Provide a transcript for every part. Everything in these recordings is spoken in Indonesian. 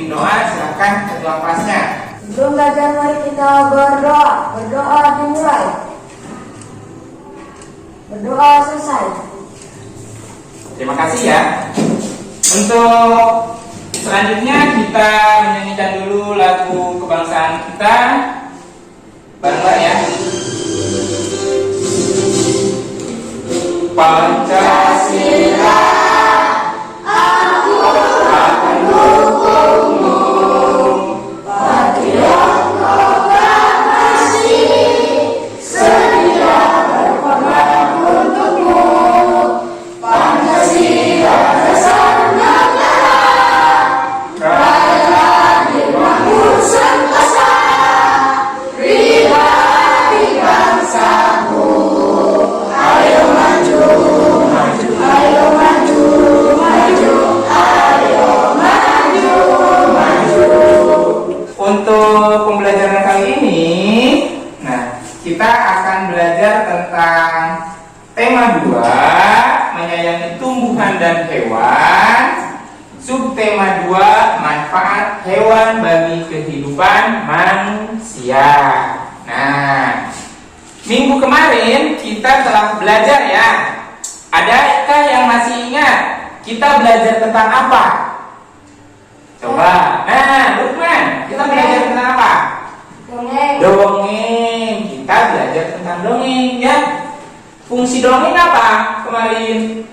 pimpin doa, silakan ketua kelasnya. Sebelum belajar mari kita berdoa. Berdoa dimulai. Berdoa selesai. Terima kasih ya. Untuk selanjutnya kita menyanyikan dulu lagu kebangsaan kita bareng-bareng ya. Pancasila, aku akan dukungmu. Patriot proklamasi, sedia berkorban untukmu. Pancasila dasar negara, raya dibangun sentosa, pribadi bangsaku. Ayo maju, maju, ayo maju, maju, ayo maju, maju. Untuk pembelajaran kali ini, nah kita akan belajar tentang tema 2, menyayangi tumbuhan dan hewan. Subtema 2, manfaat hewan bagi kehidupan manusia. Nah, minggu kemarin kita telah belajar ya. Adakah yang masih ingat kita belajar tentang apa? Coba. Nah, Lukman, kita belajar tentang apa? Dongeng. Dongeng. Kita belajar tentang dongeng ya. Fungsi dongeng apa kemarin?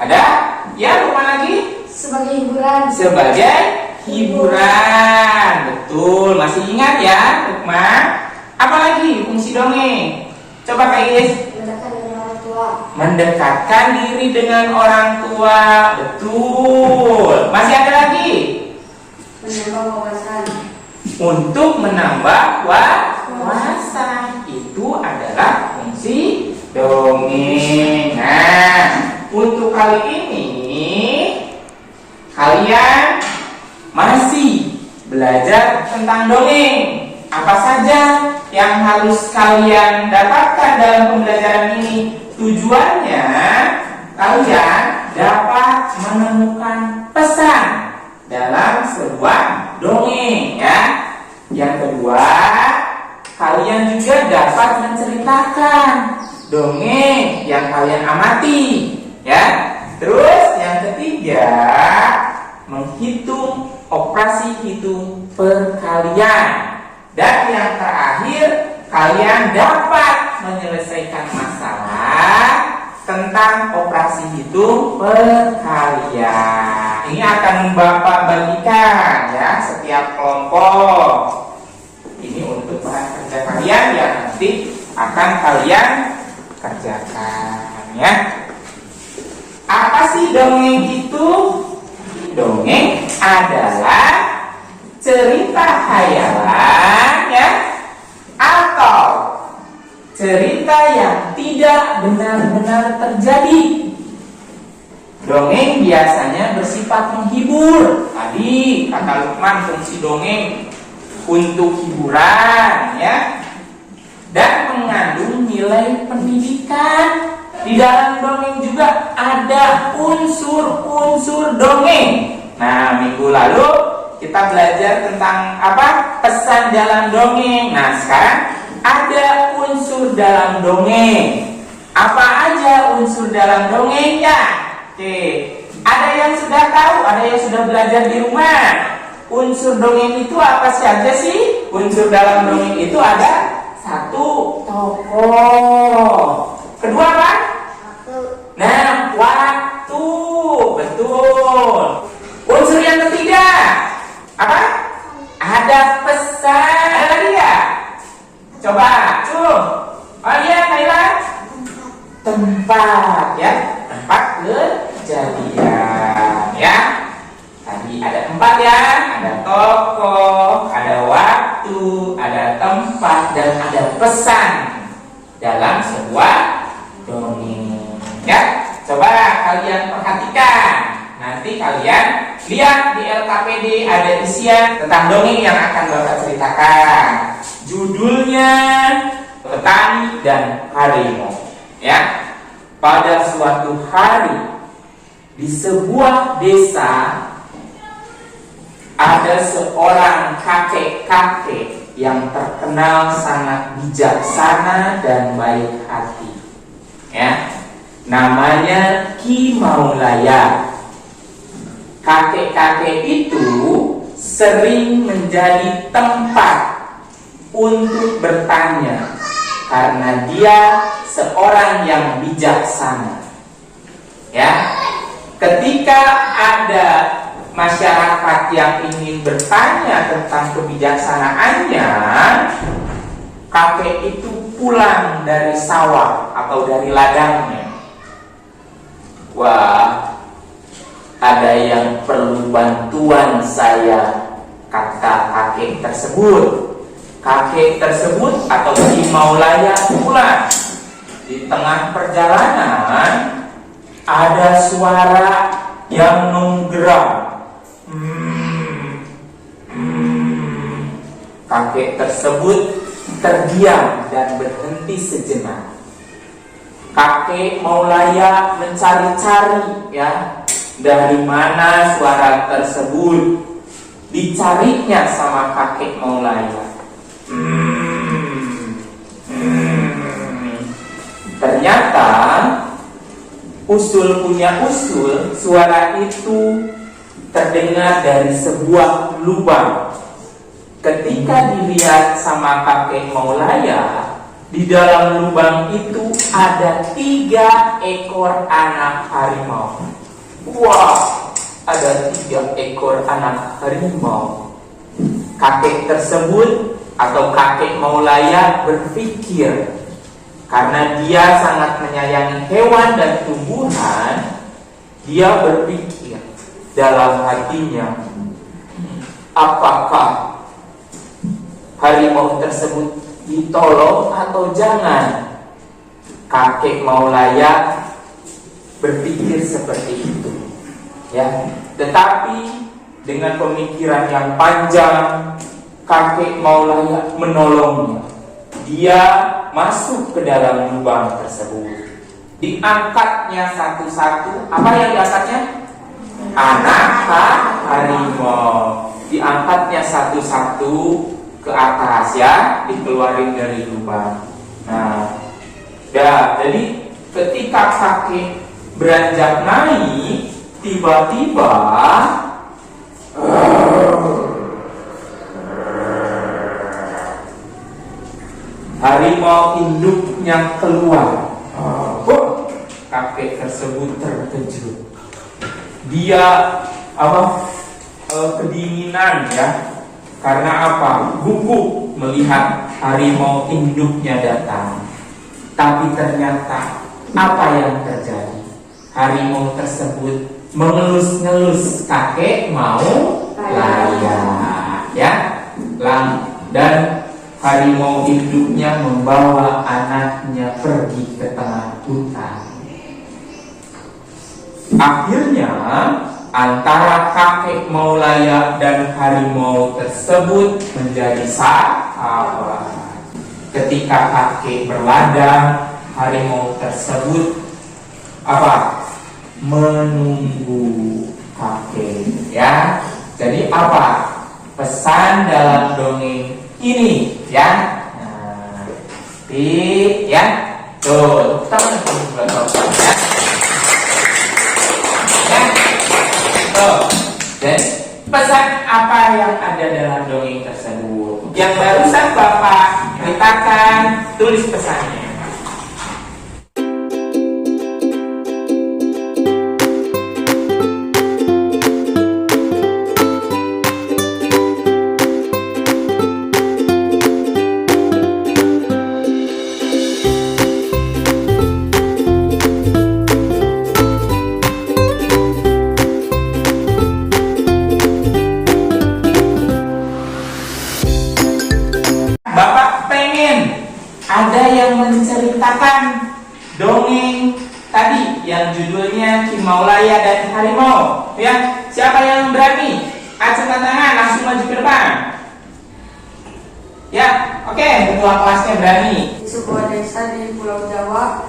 Ada? Ya, Lukman lagi? Sebagai hiburan. Sebagai hiburan. Betul, masih ingat ya, Lukman? Apalagi fungsi dongeng? Coba Kak Is. Mendekatkan dengan orang tua. Mendekatkan diri dengan orang tua. Betul. Masih ada lagi? Menambah wawasan. Untuk menambah wawasan. Itu adalah fungsi dongeng. Nah, untuk kali ini kalian masih belajar tentang dongeng. Apa saja yang harus kalian dapatkan dalam pembelajaran ini? Tujuannya kalian dapat menemukan pesan dalam sebuah dongeng ya. Yang kedua, kalian juga dapat menceritakan dongeng yang kalian amati ya. Terus yang ketiga, menghitung operasi hitung perkalian. Dan yang terakhir, kalian dapat menyelesaikan masalah tentang operasi hitung perkalian. Ini akan Bapak bagikan ya, setiap kelompok. Ini untuk bahan kerja kalian yang nanti akan kalian kerjakan ya. Apa sih dongeng itu? Dongeng adalah cerita khayalan ya, atau cerita yang tidak benar-benar terjadi. Dongeng biasanya bersifat menghibur. Tadi kata Lukman, fungsi dongeng untuk hiburan ya, dan mengandung nilai pendidikan. Di dalam dongeng juga ada unsur-unsur dongeng. Nah, minggu lalu kita belajar tentang apa? Pesan dalam dongeng. Nah, sekarang ada unsur dalam dongeng. Apa aja unsur dalam dongeng ya? Oke, ada yang sudah tahu, ada yang sudah belajar di rumah. Unsur dongeng itu apa saja sih? Unsur dalam dongeng itu ada satu, tokoh. Kedua apa? Nah, waktu. Betul. Unsur yang ketiga apa? Ada pesan. Ada lagi ya? Coba, Cung. Oh iya, Kaila. Tempat ya, tempat kejadian ya. Tadi ada tempat ya, ada tokoh, ada waktu, ada tempat, dan ada pesan dalam sebuah dongeng ya. Coba kalian perhatikan. Nanti kalian lihat di LKPD ada isian tentang dongeng yang akan Bapak ceritakan. Judulnya Petani dan Harimau ya. Pada suatu hari di sebuah desa ada seorang kakek-kakek yang terkenal sangat bijaksana dan baik hati. Ya, namanya Ki Maulaya. Kakek-kakek itu sering menjadi tempat untuk bertanya karena dia seorang yang bijaksana. Ya, ketika ada masyarakat yang ingin bertanya tentang kebijaksanaannya, kakek itu pulang dari sawah atau dari ladangnya. Wah, ada yang perlu bantuan saya, kata kakek tersebut. Kakek tersebut atau Ki Maulaya pulang. Di tengah perjalanan ada suara yang menggeram. Kakek tersebut terdiam dan berhenti sejenak. Kakek Maulaya mencari-cari, ya, dari mana suara tersebut. Dicarinya sama kakek Maulaya. Ternyata usul punya usul, suara itu terdengar dari sebuah lubang. Ketika dilihat sama kakek Maulaya, di dalam lubang itu ada 3 ekor anak harimau. Wah, ada 3 ekor anak harimau. Kakek tersebut atau kakek Maulaya berpikir, karena dia sangat menyayangi hewan dan tumbuhan, dia berpikir dalam hatinya, apakah harimau tersebut ditolong atau jangan? Kakek Maulaya berpikir seperti itu, ya. Tetapi dengan pemikiran yang panjang, kakek Maulaya menolongnya. Dia masuk ke dalam lubang tersebut. Diangkatnya satu-satu. Apa yang diangkatnya? Anak harimau. Diangkatnya satu-satu ke atas, ya, dikeluarin dari lubang. Nah, jadi ketika kakek beranjak naik, tiba-tiba harimau induknya keluar. Kakek tersebut terkejut. Dia kedinginan, ya. Karena apa? Gugup melihat harimau induknya datang. Tapi ternyata apa yang terjadi? Harimau tersebut mengelus-ngelus kakek Maulaya, ya. Dan harimau induknya membawa anaknya pergi ke tengah hutan. Akhirnya antara kakek Maulaya dan harimau tersebut menjadi sahabat. Ketika kakek berladang, harimau tersebut menunggu kakek, ya. Jadi pesan dalam dongeng ini, ya. Nah, ya. Tuh, teman-teman ya. Dan pesan apa yang ada dalam dongeng tersebut? Yang barusan Bapak ceritakan, tulis pesannya. Ada yang menceritakan dongeng tadi yang judulnya Ki Maulaya dan Harimau, ya. Siapa yang berani? Acungkan tangan, langsung maju ke depan. Ya, oke, ketua kelasnya berani. Di sebuah desa di Pulau Jawa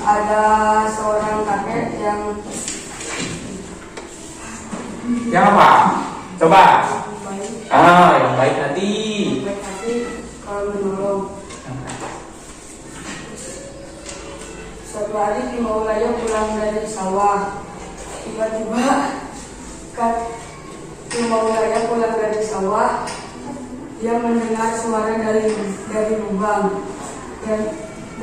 ada seorang kakek yang apa? Coba. baik, Yang baik hati. baik hati kalau menolong. Suatu hari Ki Maulaya pulang dari sawah. Tiba-tiba Ki Maulaya pulang dari sawah. Dia mendengar suara dari lubang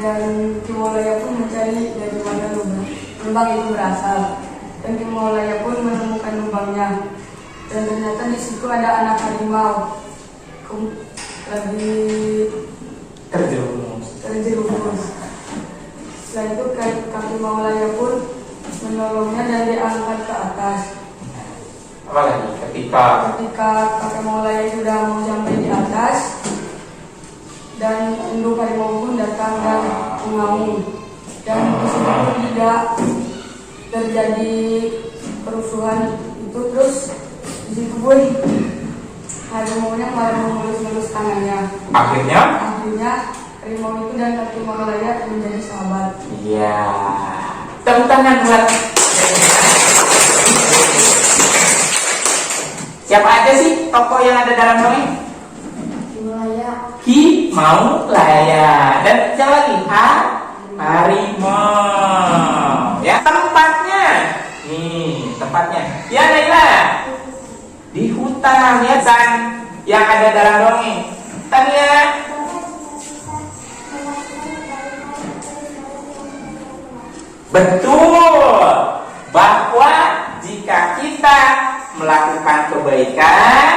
dan Ki Maulaya pun mencari dari mana lubang itu berasal. Dan Ki Maulaya pun menemukan lubangnya. Dan ternyata di situ ada anak harimau lagi terjerumus. Setelah itu kaki Maulaya pun menolongnya dan diangkat ke atas. Apa lagi? Ketika Kakek Maulaya sudah mau sampai di atas, dan induk harimau pun datang dan mengamuk. Dan di situ pun tidak terjadi kerusuhan itu. Terus di situ pun harimaunya malah mengelus-elus tangannya. akhirnya Harimau itu dan kaki Maulaya menjadi sahabat. iya. Tepuk tangan buat siapa aja sih tokoh yang ada dalam dongeng? Ki Maulaya. Dan siapa lagi? Harimau. Ya, tempatnya. Nih, tempatnya. Ya, Naila. Di hutan ya, San. Yang ada dalam dongeng. Tania. Betul. Bahwa jika kita melakukan kebaikan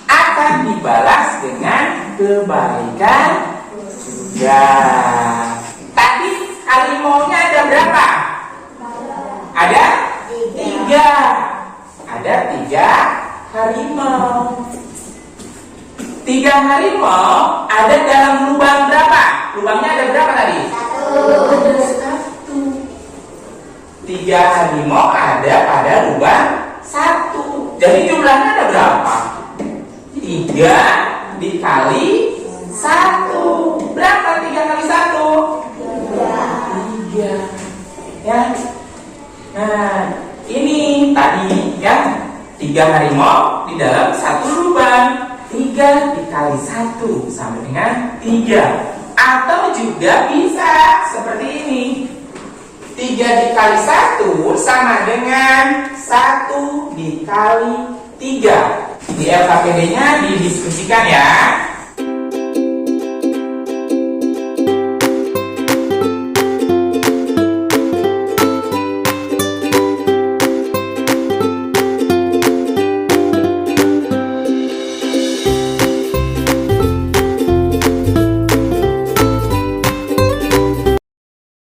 akan dibalas dengan kebaikan juga. Tadi harimaunya ada berapa? Ada 3. Ada 3 harimau. 3 harimau ada dalam lubang berapa? Lubangnya ada berapa tadi? 3 harimau ada pada lubang 1. Jadi jumlahnya ada berapa? 3 dikali 1. Berapa 3 kali 1? 3. Ya. Nah, ini tadi ya 3 harimau di dalam 1 lubang. 3 dikali 1 sama dengan 3. Atau juga bisa seperti ini. 3 dikali 1 sama dengan 1 dikali 3. Di LKPD-nya didiskusikan ya.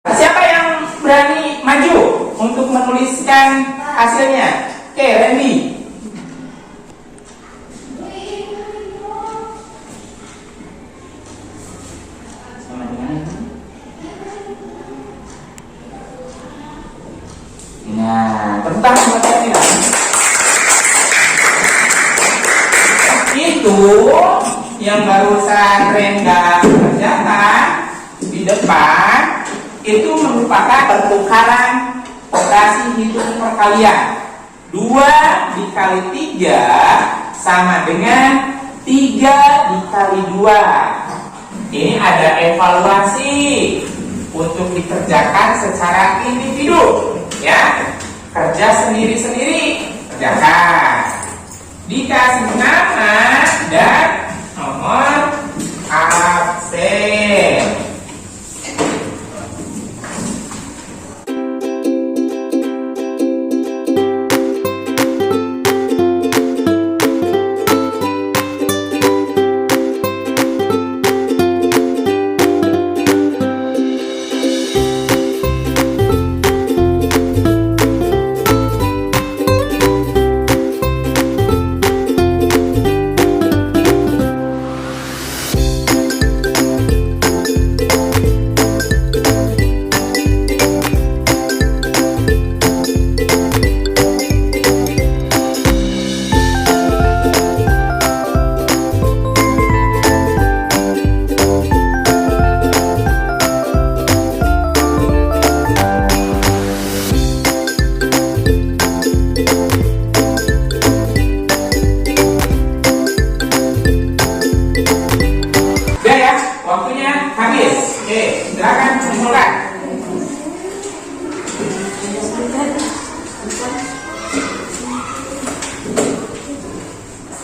Siapa yang berani maju untuk menuliskan hasilnya? Oke, Randy. Nah, tentang materi itu yang barusan Renda kerjakan di depan itu merupakan pertukaran operasi hitung perkalian. 2 dikali 3 sama dengan 3 dikali 2. Ini ada evaluasi untuk dikerjakan secara individu, ya. Kerja sendiri-sendiri, kerjakan. Dikasih nama dan nomor absen.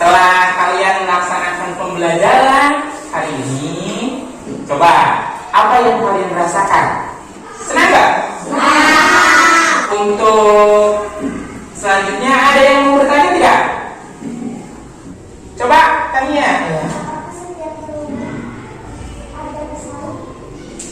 Setelah kalian melaksanakan pembelajaran hari ini, coba apa yang kalian rasakan? Senang nggak? Untuk selanjutnya ada yang mau bertanya tidak? Coba tanya.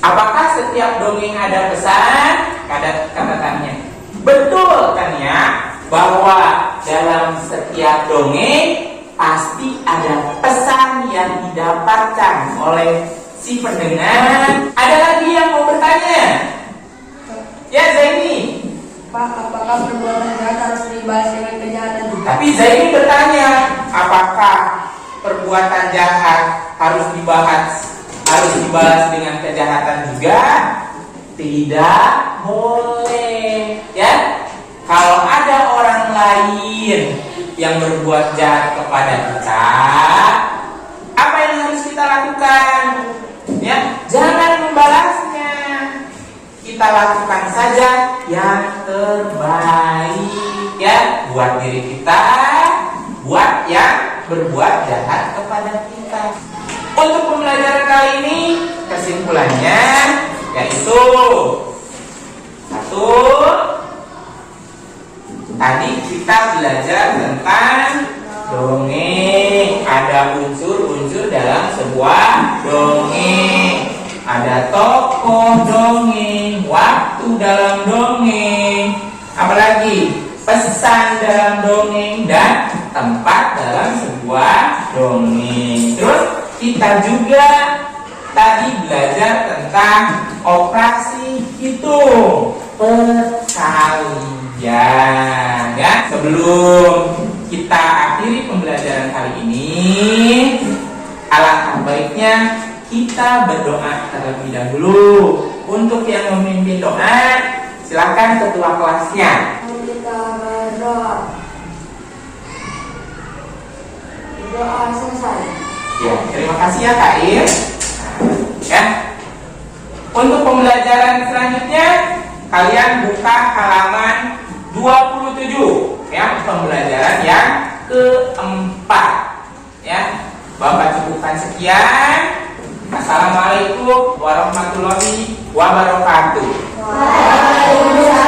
Apakah setiap dongeng ada pesan? Kata tanya. Betul kan ya, bahwa dalam setiap dongeng pasti ada pesan yang didapatkan oleh si pendengar. Ada lagi yang mau bertanya? Ya, Zaini. Pak, apakah perbuatan jahat harus dibalas dengan kejahatan juga? Tapi Zaini bertanya, apakah perbuatan jahat harus dibalas dengan kejahatan juga? Tidak boleh, ya. Kalau ada orang lain yang berbuat jahat kepada kita, apa yang harus kita lakukan? Ya, jangan membalasnya. Kita lakukan saja yang terbaik, ya, buat diri kita, buat yang berbuat jahat kepada kita. Untuk pembelajaran kali ini, kesimpulannya yaitu satu, tadi kita belajar tentang dongeng. Ada unsur-unsur dalam sebuah dongeng. Ada tokoh dongeng, waktu dalam dongeng, apalagi pesan dalam dongeng, dan tempat dalam sebuah dongeng. Terus kita juga tadi belajar tentang operasi hitung perkalian, ya. Sebelum kita akhiri pembelajaran kali ini, alangkah baiknya kita berdoa terlebih dahulu. Untuk yang memimpin doa, silakan ketua kelasnya. Kita berdoa. Doa selesai. Ya, terima kasih ya Kak Ir. Ya. Untuk pembelajaran selanjutnya, kalian buka halaman 27, ya, pembelajaran yang keempat. Ya, Bapak cukupkan sekian. Assalamualaikum warahmatullahi wabarakatuh. Waalaikumsalam.